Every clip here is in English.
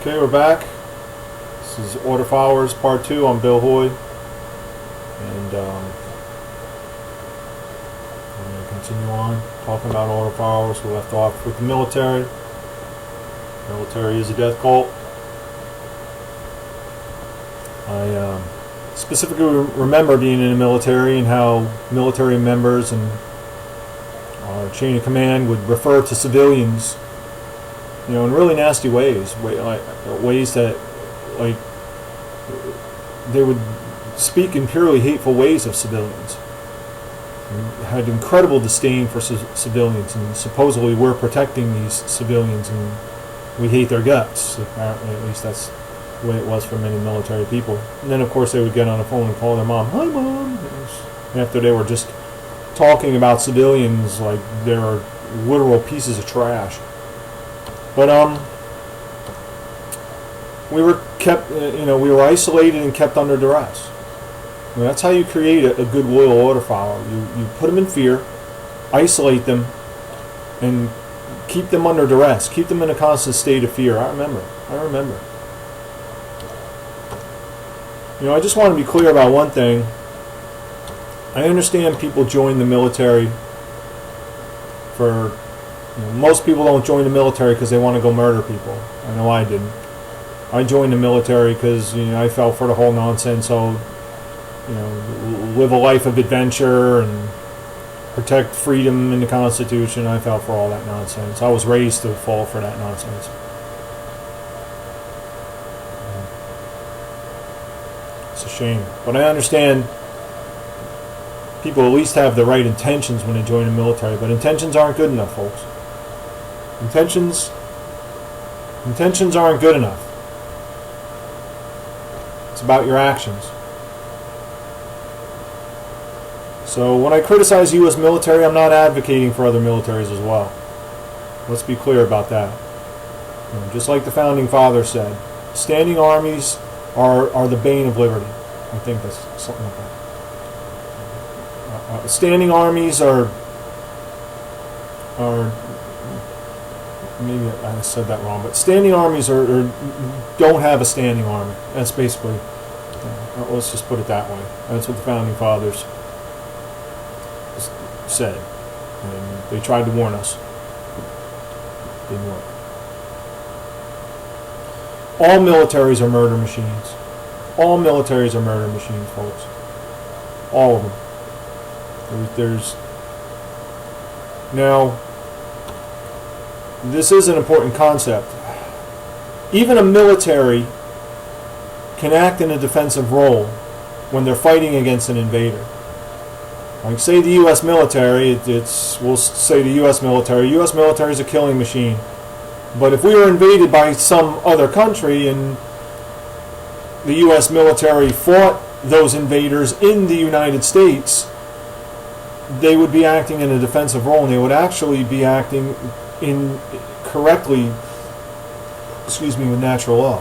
Okay, we're back. This is Order Followers Part 2. I'm Bill Hoy. And I'm going to continue on talking about Order Followers. We left off with the military. Military is a death cult. I specifically remember being in the military and how military members and our chain of command would refer to civilians, you know, in really nasty ways, ways that, like, they would speak in purely hateful ways of civilians. And had incredible disdain for civilians, and supposedly we're protecting these civilians, and we hate their guts. Apparently, at least that's the way it was for many military people. And then, of course, they would get on the phone and call their mom, "Hi, Mom," after they were just talking about civilians like they're literal pieces of trash. But we were kept, we were isolated and kept under duress. And that's how you create a good loyal order follower. You put them in fear, isolate them, and keep them under duress. Keep them in a constant state of fear. I remember. I just want to be clear about one thing. I understand people join the military for... most people don't join the military because they want to go murder people. I know I didn't. I joined the military because I fell for the whole nonsense. So, live a life of adventure and protect freedom in the Constitution. I fell for all that nonsense. I was raised to fall for that nonsense. It's a shame, but I understand people at least have the right intentions when they join the military. But intentions aren't good enough, folks. Intentions aren't good enough. It's about your actions. So when I criticize U.S. military, I'm not advocating for other militaries as well. Let's be clear about that. Just like the Founding Fathers said, standing armies are the bane of liberty. I think that's something like that. Standing armies are maybe I said that wrong, but standing armies don't have a standing army. That's basically, let's just put it that way. That's what the Founding Fathers said, and they tried to warn us. Didn't work. All militaries are murder machines. All militaries are murder machines, folks. All of them. Now, this is an important concept. Even a military can act in a defensive role when they're fighting against an invader. Like, say the U.S. military, we'll say the U.S. military. U.S. military is a killing machine. But if we were invaded by some other country and the U.S. military fought those invaders in the United States, they would be acting in a defensive role, and they would actually be acting correctly, with natural law.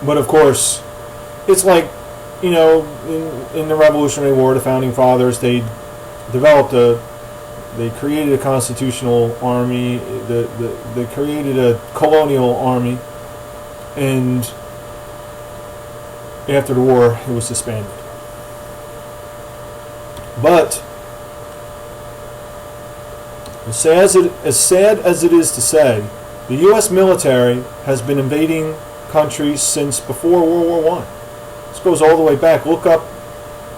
But of course, it's like, in the Revolutionary War, the Founding Fathers, they created a constitutional army, they created a colonial army, and after the war, it was disbanded. But as sad as it is to say, the U.S. military has been invading countries since before World War I. This goes all the way back. Look up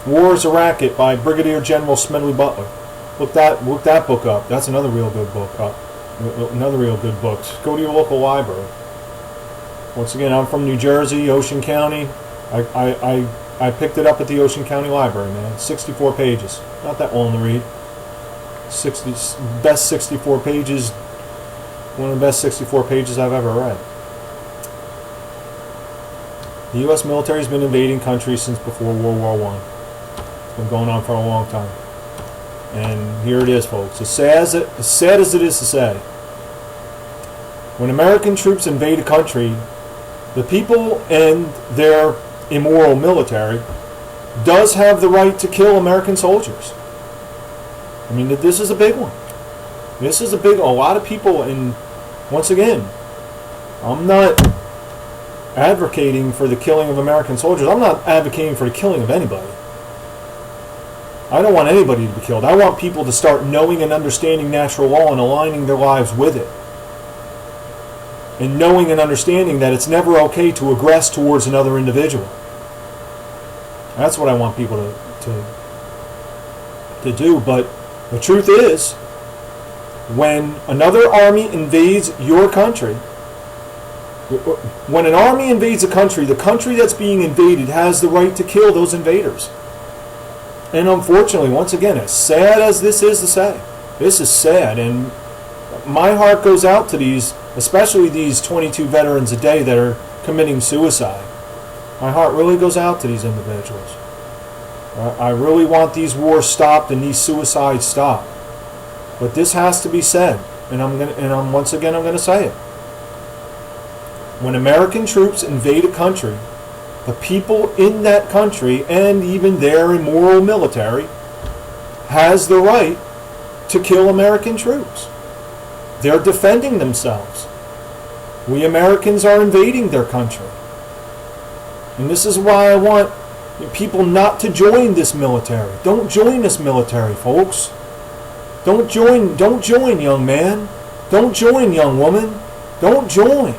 "War is a Racket" by Brigadier General Smedley Butler. Look that book up. That's another real good book. Go to your local library. Once again, I'm from New Jersey, Ocean County. I picked it up at the Ocean County Library, man. 64 pages. Not that long to read. Best 64 pages. One of the best 64 pages I've ever read. The U.S. military has been invading countries since before World War I. It's been going on for a long time. And here it is, folks. As sad as it is to say, when American troops invade a country, the people and their immoral military does have the right to kill American soldiers. I mean, this is a big one. A lot of people, and once again, I'm not advocating for the killing of American soldiers. I'm not advocating for the killing of anybody. I don't want anybody to be killed. I want people to start knowing and understanding natural law and aligning their lives with it. And knowing and understanding that it's never okay to aggress towards another individual. That's what I want people to do. But the truth is, when another army invades your country, when an army invades a country, the country that's being invaded has the right to kill those invaders. And unfortunately, once again, as sad as this is to say, this is sad, and my heart goes out to these, especially these 22 veterans a day that are committing suicide. My heart really goes out to these individuals. I really want these wars stopped and these suicides stopped. But this has to be said, and once again I'm going to say it. When American troops invade a country, the people in that country, and even their immoral military, has the right to kill American troops. They're defending themselves. We Americans are invading their country. And this is why I want people not to join this military. Don't join this military, folks. Don't join, young man. Don't join, young woman. Don't join.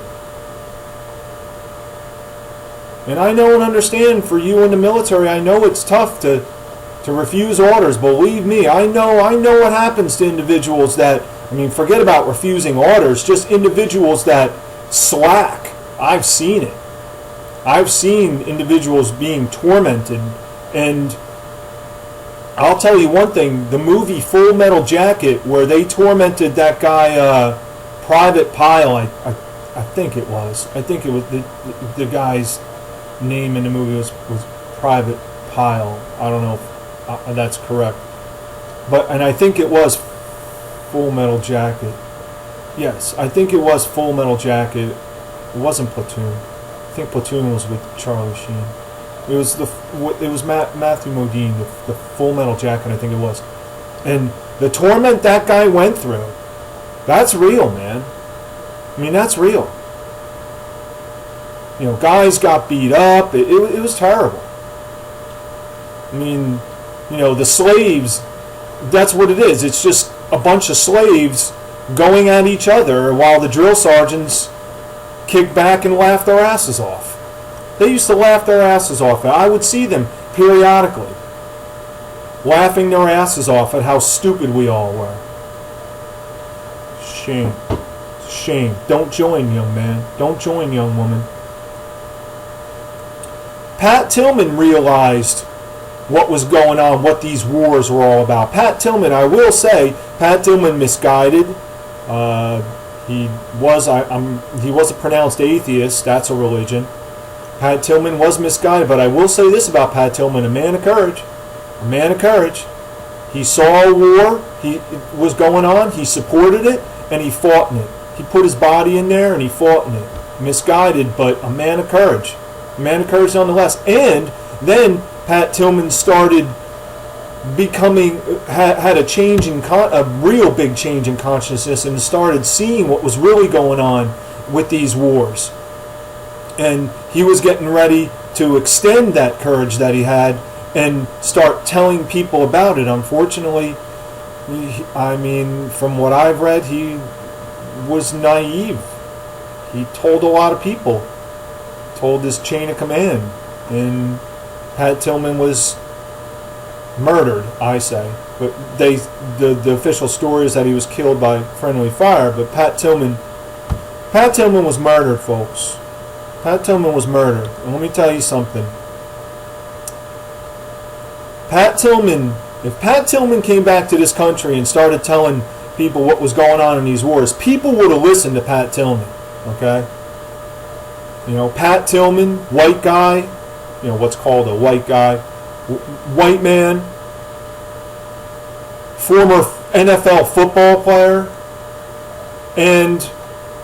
And I know and understand for you in the military, I know it's tough to refuse orders. Believe me, I know what happens to individuals that, forget about refusing orders, just individuals that slack. I've seen it. I've seen individuals being tormented. And I'll tell you one thing, the movie Full Metal Jacket, where they tormented that guy, Private Pyle, I think it was the guy's name in the movie was Private Pyle. I don't know if that's correct, and I think it was Full Metal Jacket. Yes, I think it was Full Metal Jacket. It wasn't Platoon. I think Platoon was with Charlie Sheen. It was Matthew Modine, the Full Metal Jacket, I think it was. And the torment that guy went through, that's real, man. That's real. Guys got beat up. It was terrible. The slaves, that's what it is. It's just a bunch of slaves going at each other while the drill sergeants kick back and laugh their asses off. They used to laugh their asses off. I would see them periodically laughing their asses off at how stupid we all were. Shame. Shame. Don't join, young man. Don't join, young woman. Pat Tillman realized what was going on, what these wars were all about. Pat Tillman, I will say, Pat Tillman misguided. He was a pronounced atheist. That's a religion. Pat Tillman was misguided, but I will say this about Pat Tillman: a man of courage. A man of courage. He saw a war was going on. He supported it, and he fought in it. He put his body in there, and he fought in it. Misguided, but a man of courage. A man of courage nonetheless. And then Pat Tillman started becoming, had a change in a real big change in consciousness, and started seeing what was really going on with these wars. And he was getting ready to extend that courage that he had and start telling people about it. Unfortunately, from what I've read, he was naive. He told a lot of people, told his chain of command, and Pat Tillman was murdered, I say. But the official story is that he was killed by friendly fire. But Pat Tillman was murdered, folks. Pat Tillman was murdered. And let me tell you something. If Pat Tillman came back to this country and started telling people what was going on in these wars, people would have listened to Pat Tillman. Okay? Pat Tillman, white guy, what's called a white guy, white man, former NFL football player, and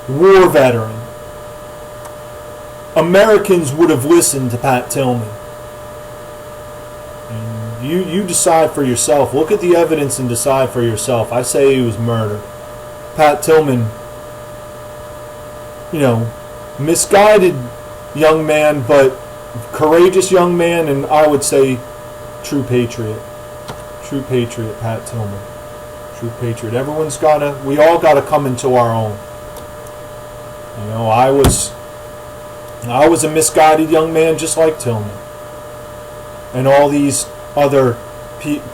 war veteran. Americans would have listened to Pat Tillman. And you decide for yourself. Look at the evidence and decide for yourself. I say he was murdered. Pat Tillman, misguided young man, but courageous young man, and I would say true patriot. True patriot, Pat Tillman. True patriot. We all gotta come into our own. You know, I was a misguided young man just like Tillman. And all these other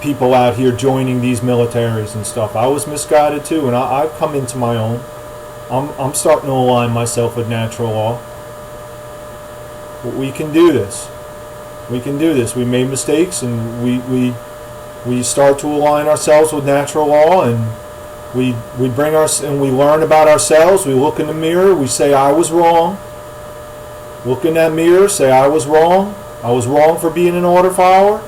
people out here joining these militaries and stuff. I was misguided too, and I've come into my own. I'm starting to align myself with natural law. But we can do this. We can do this. We made mistakes, and we start to align ourselves with natural law, and we learn about ourselves. We look in the mirror. We say, I was wrong. Look in that mirror. Say, I was wrong. I was wrong for being an order follower.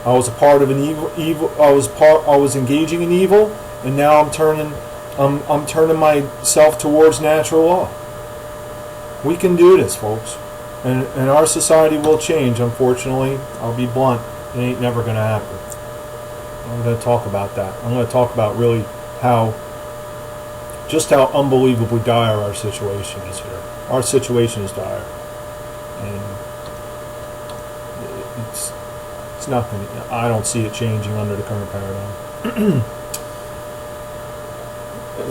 I was a part of an evil. I was engaging in evil, and now I'm turning myself towards natural law. We can do this, folks, and our society will change. Unfortunately, I'll be blunt. It ain't never going to happen. I'm going to talk about that. I'm going to talk about really how unbelievably dire our situation is here. Our situation is dire, and it's not going to. I don't see it changing under the current paradigm.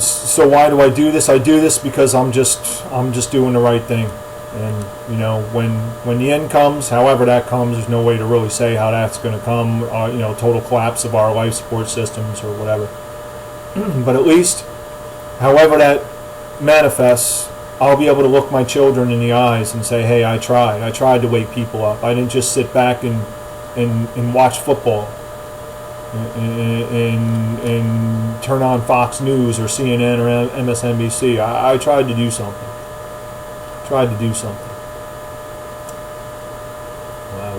So why do I do this? I do this because I'm just doing the right thing. And you know, when the end comes, however that comes, there's no way to really say how that's going to come. You know, total collapse of our life support systems or whatever. But at least, however that manifests, I'll be able to look my children in the eyes and say, "Hey, I tried. I tried to wake people up. I didn't just sit back and watch football and turn on Fox News or CNN or MSNBC. I tried to do something.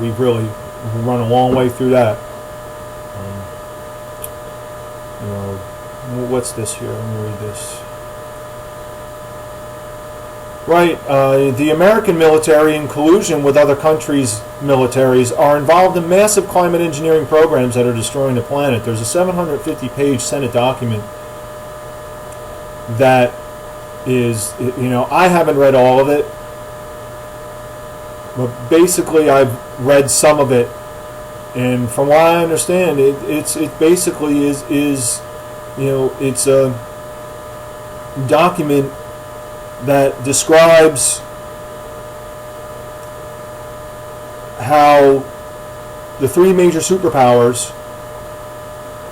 We've really run a long way through that. You know, what's this here? Let me read this. Right, the American military, in collusion with other countries' militaries, are involved in massive climate engineering programs that are destroying the planet. There's a 750-page Senate document that is, you know, I haven't read all of it, but basically I've read some of it, and from what I understand, it basically is, you know, it's a document that describes how the three major superpowers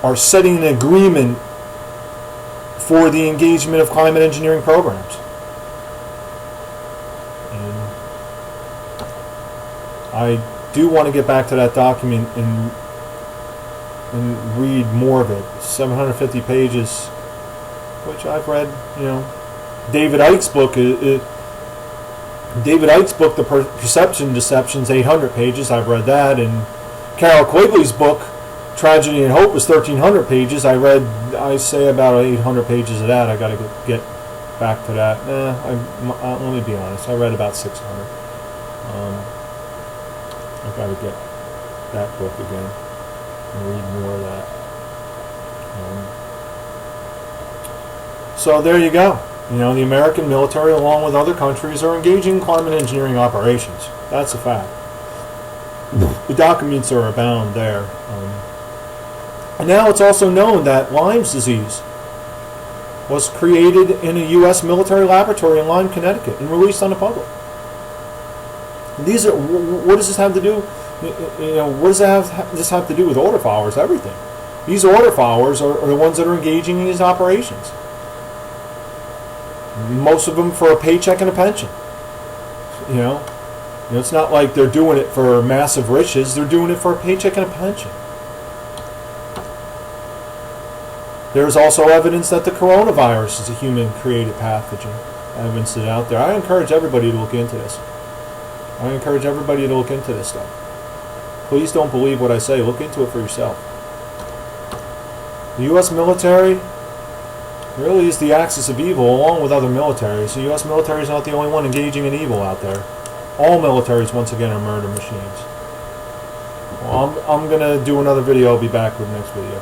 are setting an agreement for the engagement of climate engineering programs. And I do want to get back to that document and read more of it. 750 pages, which I've read, you know. David Icke's book, The Perception Deception, is 800 pages. I've read that. And Carol Quigley's book, Tragedy and Hope, is 1,300 pages. I say about 800 pages of that. I got to get back to that. Let me be honest. I read about 600. I got to get that book again and read more of that. So there you go. You know, the American military, along with other countries, are engaging in climate engineering operations. That's a fact. The documents are abound there. And now it's also known that Lyme's disease was created in a U.S. military laboratory in Lyme, Connecticut, and released on the public. And these are, what does this have to do? You know, what does this have to do with order followers? Everything. These order followers are the ones that are engaging in these operations. Most of them for a paycheck and a pension. You know, it's not like they're doing it for massive riches. They're doing it for a paycheck and a pension. There's also evidence that the coronavirus is a human-created pathogen. Evidence is out there. I encourage everybody to look into this. Stuff. Please don't believe what I say. Look into it for yourself. The U.S. military really is the axis of evil, along with other militaries. The U.S. military is not the only one engaging in evil out there. All militaries, once again, are murder machines. Well, I'm going to do another video. I'll be back with the next video.